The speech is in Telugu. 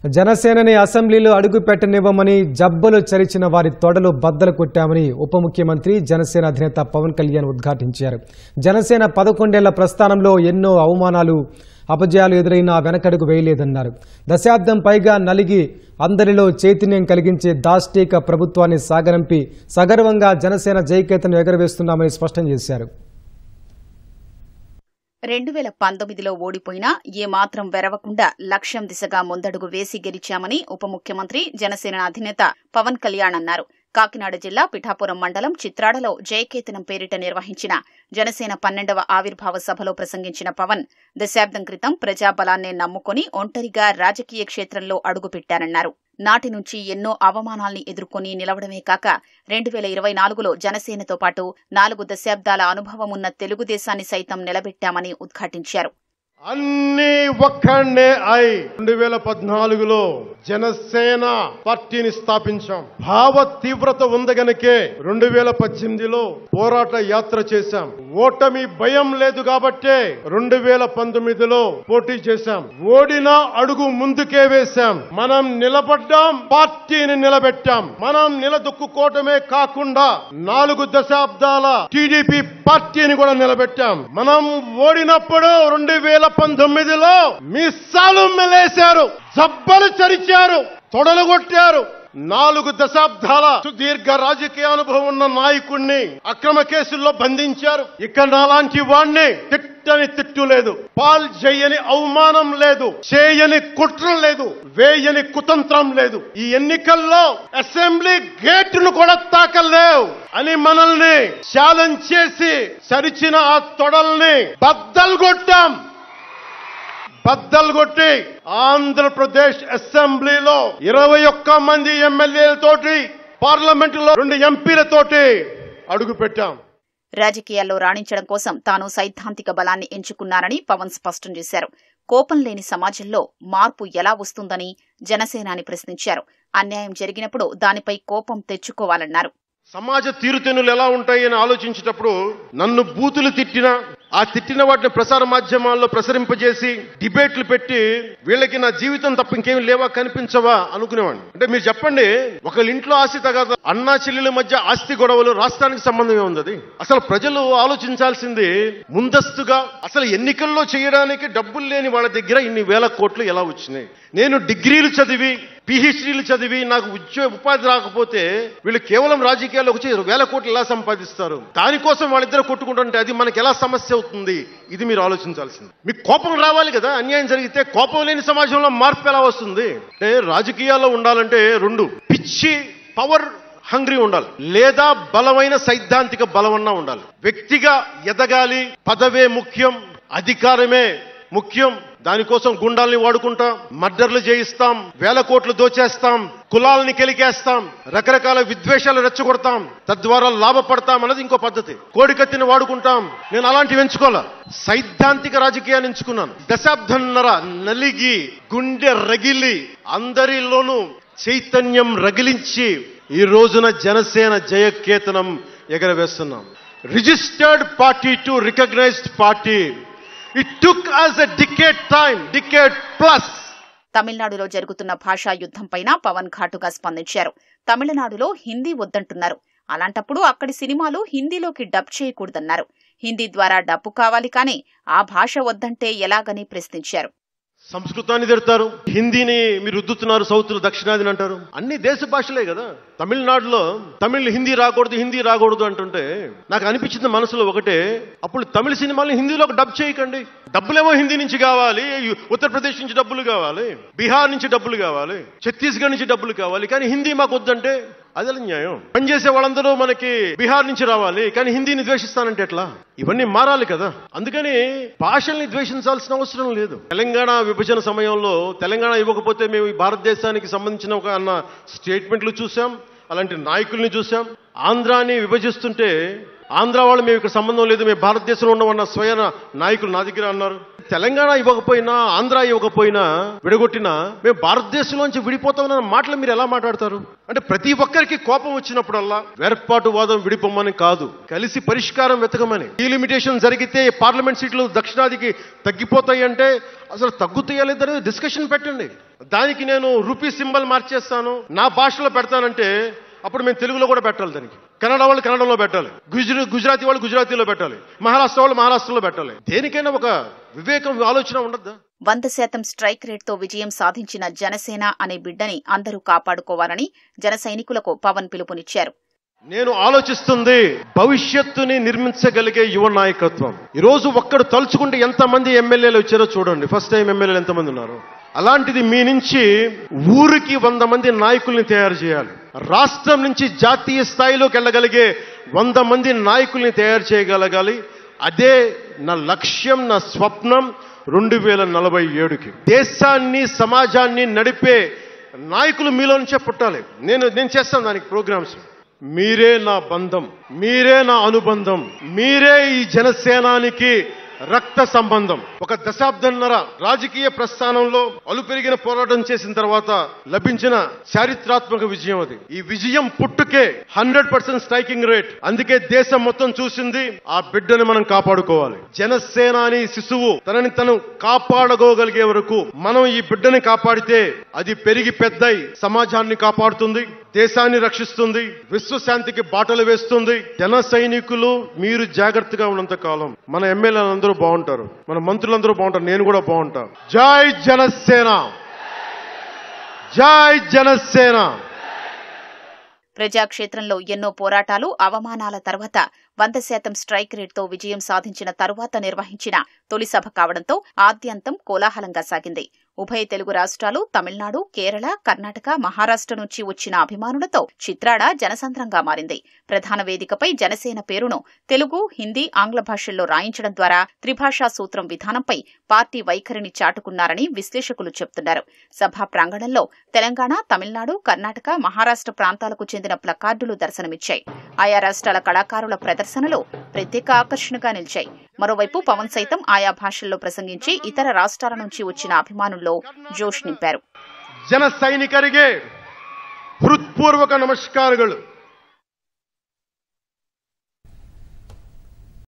జనసేనని అసెంబ్లీలో అడుగు పెట్టనివ్వమని జబ్బలు చరిచిన వారి తొడలు బద్దలు కొట్టామని ఉప ముఖ్యమంత్రి జనసేన అధినేత పవన్ కళ్యాణ్ ఉద్ఘాటించారు. జనసేన 11 ఏళ్ల ప్రస్థానంలో ఎన్నో అవమానాలు అపజయాలు ఎదురైనా వెనకడుగు వేయలేదన్నారు. దశాబ్దం పైగా నలిగి అందరిలో చైతన్యం కలిగించే దాష్టీక ప్రభుత్వాన్ని సాగరంపి సగర్వంగా జనసేన జైకేతను ఎగరవేస్తున్నామని స్పష్టం చేశారు. 2019లో ఓడిపోయినా ఏమాత్రం వెరవకుండా లక్ష్యం దిశగా ముందడుగు వేసి గెలిచామని ఉప ముఖ్యమంత్రి జనసేన అధినేత పవన్ కళ్యాణ్ అన్నారు. కాకినాడ జిల్లా పిఠాపురం మండలం చిత్రాడలో జయకేతనం పేరిట నిర్వహించిన జనసేన 12వ ఆవిర్భావ సభలో ప్రసంగించిన పవన్ దశాబ్దం క్రితం ప్రజాబలాన్నే నమ్ముకుని ఒంటరిగా రాజకీయ క్షేత్రంలో అడుగుపెట్టారన్నారు. నాటి నుంచి ఎన్నో అవమానాల్ని ఎదుర్కొని నిలవడమే కాక 2024లో జనసేనతో పాటు 4 దశాబ్దాల అనుభవమున్న తెలుగుదేశాన్ని సైతం నిలబెట్టామని ఉద్ఘాటించారు. అన్ని ఒక్కడే అయి 2014లో జనసేన పార్టీని స్థాపించాం. భావ తీవ్రత ఉంది గనుకే 2018లో పోరాట యాత్ర చేశాం. ఓటమి భయం లేదు కాబట్టే 2019లో పోటీ చేశాం. ఓడినా అడుగు ముందుకే వేశాం. మనం నిలబడ్డాం, పార్టీని నిలబెట్టాం. మనం నిలదొక్కుకోవటమే కాకుండా 4 దశాబ్దాల టీడీపీ పార్టీని కూడా నిలబెట్టాం. మనం ఓడినప్పుడు 2019లో మీసాలు మెలేశారు, జబ్బలు చరిచారు, తొడలు కొట్టారు. 4 దశాబ్దాల సుదీర్ఘ రాజకీయ అనుభవం ఉన్న నాయకుణ్ణి అక్రమ కేసుల్లో బంధించారు. ఇక్కడ నాలాంటి వాణ్ణి తిట్టని తిట్టు లేదు, పాల్ చేయని అవమానం లేదు, చేయని కుట్ర లేదు, వేయని కుతంత్రం లేదు. ఈ ఎన్నికల్లో అసెంబ్లీ గేటును కూడా తాకలేవు అని మనల్ని ఛాలెంజ్ చేసి సరిచిన ఆ తొడల్ని బద్దలు కొట్టాం. బద్దలు కొట్టి ఆంధ్రప్రదేశ్ అసెంబ్లీలో 21 మంది ఎమ్మెల్యేలతోటి, పార్లమెంటులో 2 ఎంపీలతోటి అడుగు పెట్టాం. రాజకీయాల్లో రాణించడం కోసం తాను సైద్ధాంతిక బలాన్ని ఎంచుకున్నారని పవన్ స్పష్టం చేశారు. కోపం లేని సమాజంలో మార్పు ఎలా వస్తుందని జనసేనాని ప్రశ్నించారు. అన్యాయం జరిగినప్పుడు దానిపై కోపం తెచ్చుకోవాలన్నారు. సమాజ తీరుతెన్నులు ఎలా ఉంటాయని ఆలోచించేటప్పుడు నన్ను బూతులు తిట్టినా, ఆ తిట్టిన వాటిని ప్రసార మాధ్యమాల్లో ప్రసరింపజేసి డిబేట్లు పెట్టి వీళ్ళకి నా జీవితం తప్ప ఇంకేమి లేవా, కనిపించవా అనుకునేవాడిని. అంటే మీరు చెప్పండి, ఒకళ్ళ ఇంట్లో ఆస్తి తగదు, అన్నా చెల్లెల మధ్య ఆస్తి గొడవలు, రాష్ట్రానికి సంబంధమే ఉంది. అసలు ప్రజలు ఆలోచించాల్సింది ముందస్తుగా అసలు ఎన్నికల్లో చేయడానికి డబ్బులు లేని వాళ్ళ దగ్గర ఇన్ని వేల కోట్లు ఎలా వచ్చినాయి. నేను డిగ్రీలు చదివి, పిహెచ్డీలు చదివి నాకు ఉపాధి రాకపోతే వీళ్ళు కేవలం రాజకీయాల్లో వచ్చి 1000 కోట్లు ఎలా సంపాదిస్తారు? దానికోసం వాళ్ళిద్దరు కొట్టుకుంటుంటే అది మనకి ఎలా సమస్య అవుతుంది? ఇది మీరు ఆలోచించాల్సింది. మీకు కోపం రావాలి కదా. అన్యాయం జరిగితే కోపం లేని సమాజంలో మార్పు ఎలా వస్తుంది? అంటే రాజకీయాల్లో ఉండాలంటే 2, పిచ్చి పవర్ హంగ్రీ ఉండాలి, లేదా బలమైన సైద్ధాంతిక బలమన్నా ఉండాలి. వ్యక్తిగా ఎదగాలి, పదవే ముఖ్యం, అధికారమే ముఖ్యం. దానికోసం గుండాల్ని వాడుకుంటాం, మర్డర్లు చేయిస్తాం, 1000 కోట్లు దోచేస్తాం, కులాలని కెలికేస్తాం, రకరకాల విద్వేషాలు రెచ్చగొడతాం, తద్వారా లాభపడతాం అన్నది ఇంకో పద్ధతి. కోడికత్తిని వాడుకుంటాం. నేను అలాంటివి ఎంచుకోలే, సైద్ధాంతిక రాజకీయాన్ని ఎంచుకున్నాను. దశాబ్దంన్నర నలిగి గుండె రగిలి అందరిలోనూ చైతన్యం రగిలించి ఈ రోజున జనసేన జయకేతనం ఎగరవేస్తున్నాం. Registered party to recognised party. It took us a decade plus. తమిళనాడులో జరుగుతున్న భాషా యుద్ధంపైన పవన్ ఘాటుగా స్పందించారు. తమిళనాడులో హిందీ వద్దంటున్నారు. అలాంటప్పుడు అక్కడి సినిమాలు హిందీలోకి డబ్ చేయకూడదన్నారు. హిందీ ద్వారా డబ్బు కావాలి కానీ ఆ భాష వద్దంటే ఎలాగని ప్రశ్నించారు. సంస్కృతాన్ని తిడతారు, హిందీని మీరు రుద్దుతున్నారు, సౌత్లో దక్షిణాదిని అంటారు. అన్ని దేశ భాషలే కదా. తమిళనాడులో హిందీ రాకూడదు అంటుంటే నాకు అనిపించింది మనసులో ఒకటే, అప్పుడు తమిళ సినిమాలను హిందీలోకి డబ్ చేయకండి. డబ్బులేమో హిందీ నుంచి కావాలి, ఉత్తరప్రదేశ్ నుంచి డబ్బులు కావాలి, బీహార్ నుంచి డబ్బులు కావాలి, ఛత్తీస్గఢ్ నుంచి డబ్బులు కావాలి, కానీ హిందీ మాకు వద్దంటే అదే న్యాయం. పనిచేసే వాళ్ళందరూ మనకి బీహార్ నుంచి రావాలి, కానీ హిందీని ద్వేషిస్తానంటే ఎట్లా? ఇవన్నీ మారాలి కదా. అందుకని భాషల్ని ద్వేషించాల్సిన అవసరం లేదు. తెలంగాణ విభజన సమయంలో తెలంగాణ ఇవ్వకపోతే మేము ఈ భారతదేశానికి సంబంధించిన ఒక అన్న స్టేట్మెంట్లు చూసాం, అలాంటి నాయకుల్ని చూసాం. ఆంధ్రాని విభజిస్తుంటే ఆంధ్ర వాళ్ళు మేము ఇక్కడ సంబంధం లేదు, మేము భారతదేశంలో ఉన్నవన్న స్వయం నాయకులు నా దగ్గర అన్నారు. తెలంగాణ ఇవ్వకపోయినా, ఆంధ్ర ఇవ్వకపోయినా, విడగొట్టినా మేము భారతదేశంలోంచి విడిపోతామన్న మాటలు మీరు ఎలా మాట్లాడతారు? అంటే ప్రతి ఒక్కరికి కోపం వచ్చినప్పుడల్లా వేర్పాటువాదం విడిపోమని కాదు, కలిసి పరిష్కారం వెతకమని. డీలిమిటేషన్ జరిగితే పార్లమెంట్ సీట్లు దక్షిణాదికి తగ్గిపోతాయి అంటే అసలు తగ్గుతాయా లేదనేది డిస్కషన్ పెట్టండి. దానికి నేను రూపీ సింబల్ మార్చేస్తాను, నా భాషలో పెడతానంటే అప్పుడు మేము తెలుగులో కూడా పెట్టాలి, దానికి కన్నడ వాళ్ళు కన్నడలో పెట్టాలి, గుజరాతీ వాళ్ళు గుజరాతీలో పెట్టాలి, మహారాష్ట్ర వాళ్ళు మహారాష్ట్రలో పెట్టాలి. దేనికైనా ఒక వివేకం ఆలోచన ఉండద్దా? 100% స్ట్రైక్ రేట్తో విజయం సాధించిన జనసేన అనే బిడ్డని అందరూ కాపాడుకోవాలని జన సైనికులకు పవన్ పిలుపునిచ్చారు. నేను ఆలోచిస్తుంది భవిష్యత్తుని నిర్మించగలిగే యువ నాయకత్వం. ఈరోజు ఒక్కడు తలుచుకుంటే ఎంతమంది ఎమ్మెల్యేలు వచ్చారో చూడండి. ఫస్ట్ టైం ఎమ్మెల్యేలు ఎంతమంది ఉన్నారు. అలాంటిది మీ నుంచి ఊరికి 100 మంది నాయకుల్ని తయారు చేయాలి. రాష్ట్రం నుంచి జాతీయ స్థాయిలోకి వెళ్ళగలిగే 100 మంది నాయకుల్ని తయారు చేయగలగాలి. అదే నా లక్ష్యం, నా స్వప్నం 2047కి. దేశాన్ని సమాజాన్ని నడిపే నాయకులు మీలో నుంచే పుట్టాలి. నేను చేస్తాను దానికి ప్రోగ్రామ్స్. మీరే నా బంధం, మీరే నా అనుబంధం, మీరే ఈ జనసేనానికి రక్త సంబంధం. ఒక దశాబ్దన్నర రాజకీయ ప్రస్థానంలో అలుపెరిగిన పోరాటం చేసిన తర్వాత లభించిన చారిత్రాత్మక విజయం అది. ఈ విజయం పుట్టుకే 100% స్ట్రైకింగ్ రేట్. అందుకే దేశం మొత్తం చూసింది ఆ బిడ్డని మనం కాపాడుకోవాలి. జనసేనాని శిశువు తనని తను కాపాడుకోగలిగే వరకు మనం ఈ బిడ్డని కాపాడితే అది పెరిగి పెద్దయి సమాజాన్ని కాపాడుతుంది, దేశాన్ని రక్షిస్తుంది, విశ్వశాంతికి బాటలు వేస్తుంది. జన సైనికులు మీరు జాగ్రత్తగా ఉన్నంత కాలం మన ఎమ్మెల్యేలు అందరూ బాగుంటారు, మన మంత్రులందరూ బాగుంటారు, నేను కూడా బాగుంటా. జై జనసేన, జై జనసేన. ప్రజాక్షేత్రంలో ఎన్నో పోరాటాలు, అవమానాల తర్వాత 100% స్ట్రైక్ రేట్తో విజయం సాధించిన తరువాత నిర్వహించిన తొలి సభ కావడంతో ఆద్యంతం కోలాహలంగా సాగింది. ఉభయ తెలుగు రాష్ట్రాలు, తమిళనాడు, కేరళ, కర్ణాటక, మహారాష్ట్ర నుంచి వచ్చిన అభిమానులతో చిత్రాడ జనసంద్రంగా మారింది. ప్రధాన వేదికపై జనసేన పేరును తెలుగు, హిందీ, ఆంగ్ల భాషల్లో రాయించడం ద్వారా త్రిభాషా సూత్రం విధానంపై పార్టీ వైఖరిని చాటుకున్నారని విశ్లేషకులు చెబుతున్నారు. సభా ప్రాంగణంలో తెలంగాణ, తమిళనాడు, కర్ణాటక, మహారాష్ట్ర ప్రాంతాలకు చెందిన ప్లకార్డులు దర్శనమిచ్చాయి. ఆయా రాష్ట్రాల కళాకారుల ప్రదర్శనలు ప్రత్యేక ఆకర్షణగా నిలిచాయి. మరోవైపు పవన్ సైతం ఆయా భాషల్లో ప్రసంగించి ఇతర రాష్ట్రాల నుంచి వచ్చిన అభిమానుల్లో జోష్ నింపారు. జన ಸೈನಿಕರಿಗೆ ಹೃತ್ಪೂರ್ವಕ ನಮಸ್ಕಾರಗಳು.